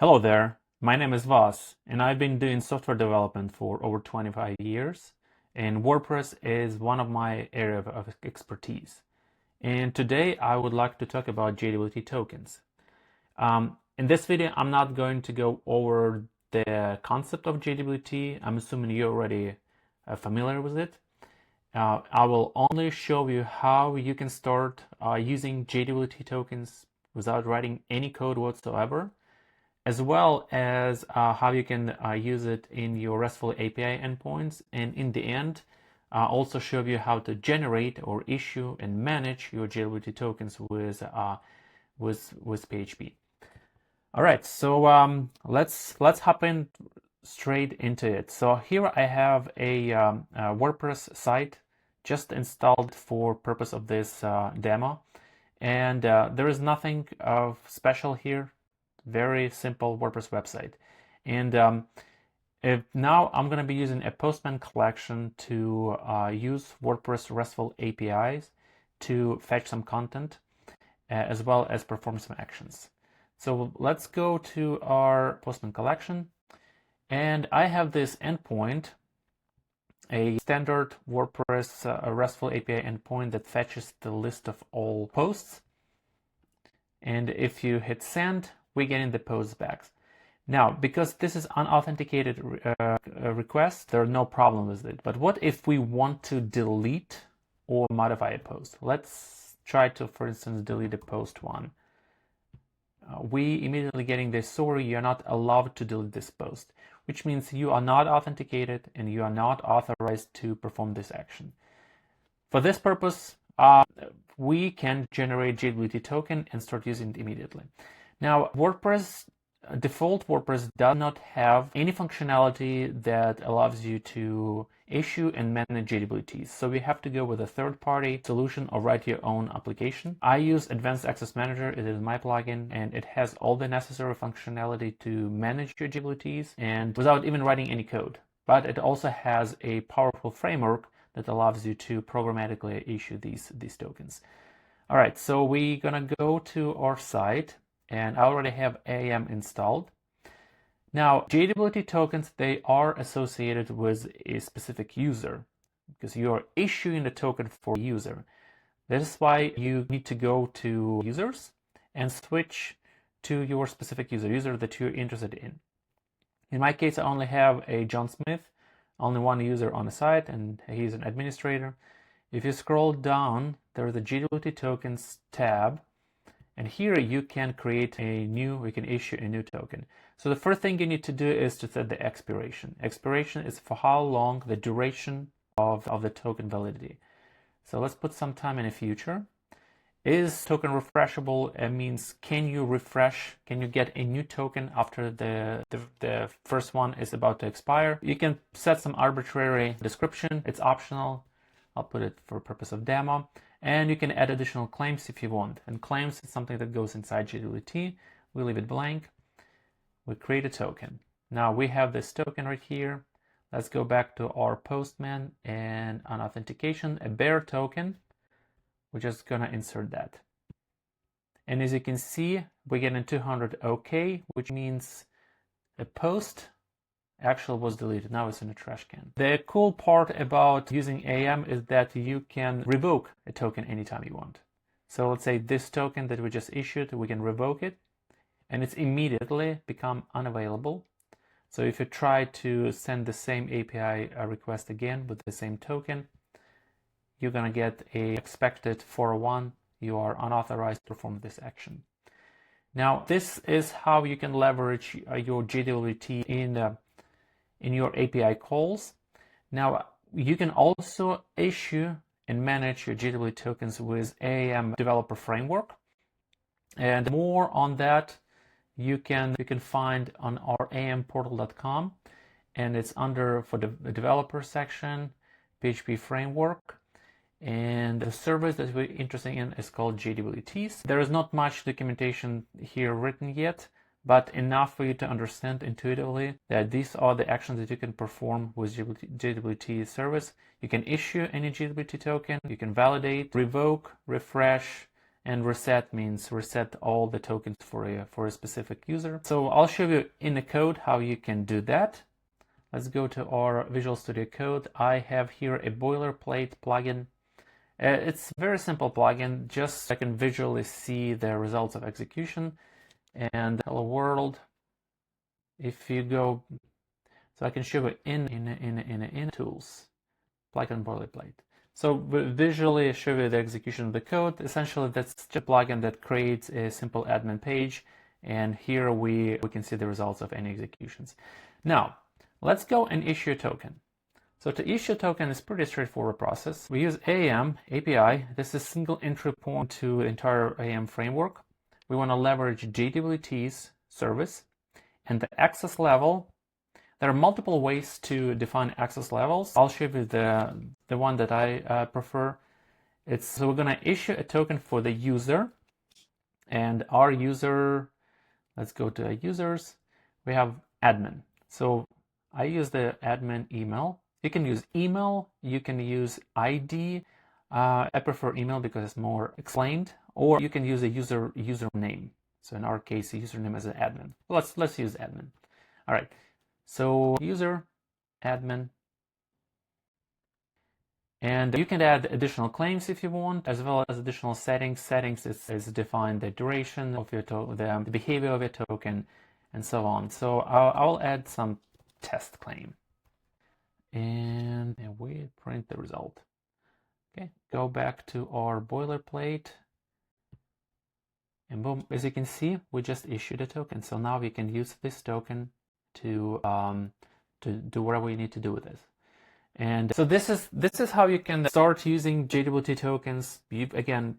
Hello there, my name is Vas, and I've been doing software development for over 25 years, and WordPress is one of my area of expertise. And today I would like to talk about JWT tokens. In this video, I'm not going to go over the concept of JWT. I'm assuming you're already familiar with it. I will only show you how you can start using JWT tokens without writing any code whatsoever, as well as how you can use it in your RESTful API endpoints, and in the end, also show you how to generate or issue and manage your JWT tokens with PHP. All right, so let's hop in straight into it. So here I have a WordPress site just installed for purpose of this demo, and there is nothing special here. Very simple WordPress website. And now I'm going to be using a Postman collection to use WordPress RESTful APIs to fetch some content as well as perform some actions. So let's go to our Postman collection. And I have this endpoint, a standard WordPress RESTful API endpoint that fetches the list of all posts. And if you hit send, we get in the posts back. Now, because this is unauthenticated request, there's no problem with it. But what if we want to delete or modify a post? Let's try to, for instance, delete a post one. We immediately getting this, sorry, you're not allowed to delete this post, which means you are not authenticated and you are not authorized to perform this action. For this purpose, we can generate JWT token and start using it immediately. Now, default WordPress does not have any functionality that allows you to issue and manage JWTs. So we have to go with a third-party solution or write your own application. I use Advanced Access Manager. It is my plugin, and it has all the necessary functionality to manage your JWTs and without even writing any code. But it also has a powerful framework that allows you to programmatically issue these tokens. All right, so we're gonna go to our site, and I already have AAM installed. Now, JWT tokens, they are associated with a specific user because you are issuing the token for a user. That is why you need to go to users and switch to your specific user that you're interested in. In my case, I only have a John Smith, only one user on the site, and he's an administrator. If you scroll down, there is a JWT tokens tab. And here you can we can issue a new token. So the first thing you need to do is to set the expiration. Expiration is for how long, the duration of the token validity. So let's put some time in the future. Is token refreshable? It means can you refresh? Can you get a new token after the first one is about to expire? You can set some arbitrary description. It's optional. I'll put it for purpose of demo. And you can add additional claims if you want. And claims is something that goes inside JWT. We leave it blank. We create a token. Now we have this token right here. Let's go back to our Postman and on authentication, a bear token. We're just gonna insert that. And as you can see, we get a 200 OK, which means a post actually was deleted. Now it's in a trash can. The cool part about using AAM is that you can revoke a token anytime you want. So let's say this token that we just issued, we can revoke it and it's immediately become unavailable. So if you try to send the same API request again with the same token, you're gonna get a expected 401, you are unauthorized to perform this action. Now, this is how you can leverage your JWT in your API calls. Now, you can also issue and manage your JWT tokens with AAM developer framework. And more on that, you can find on our aamportal.com, and it's under for the developer section, PHP framework. And the service that we're interested in is called JWTs. There is not much documentation here written yet, but enough for you to understand intuitively that these are the actions that you can perform with JWT service. You can issue any JWT token, you can validate, revoke, refresh, and reset means reset all the tokens for a specific user. So I'll show you in the code how you can do that. Let's go to our Visual Studio Code. I have here a boilerplate plugin. It's a very simple plugin, just so I can visually see the results of execution. And hello world, if you go, so I can show you in tools, plugin boilerplate. So visually show you the execution of the code. Essentially, that's just a plugin that creates a simple admin page. And here we can see the results of any executions. Now, let's go and issue a token. So to issue a token is pretty straightforward process. We use AAM API. This is single entry point to the entire AAM framework. We want to leverage JWTs service and the access level. There are multiple ways to define access levels. I'll show you the one that I prefer. So we're going to issue a token for the user, and our user, let's go to users. We have admin. So I use the admin email. You can use email, you can use ID. I prefer email because it's more explained, or you can use a username. So in our case, a username as an admin. Well, let's use admin. All right. So user, admin, and you can add additional claims if you want, as well as additional settings. Settings is define the duration of your the behavior of your token, and so on. So I'll add some test claim, and we print the result. Okay, go back to our boilerplate, and boom! As you can see, we just issued a token. So now we can use this token to do whatever we need to do with this. And so this is how you can start using JWT tokens. Again,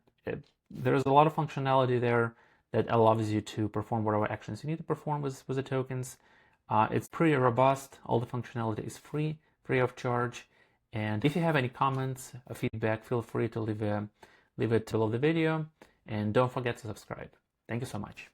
there's a lot of functionality there that allows you to perform whatever actions you need to perform with the tokens. It's pretty robust. All the functionality is free of charge. And if you have any comments or feedback, feel free to leave it below the video. And don't forget to subscribe. Thank you so much.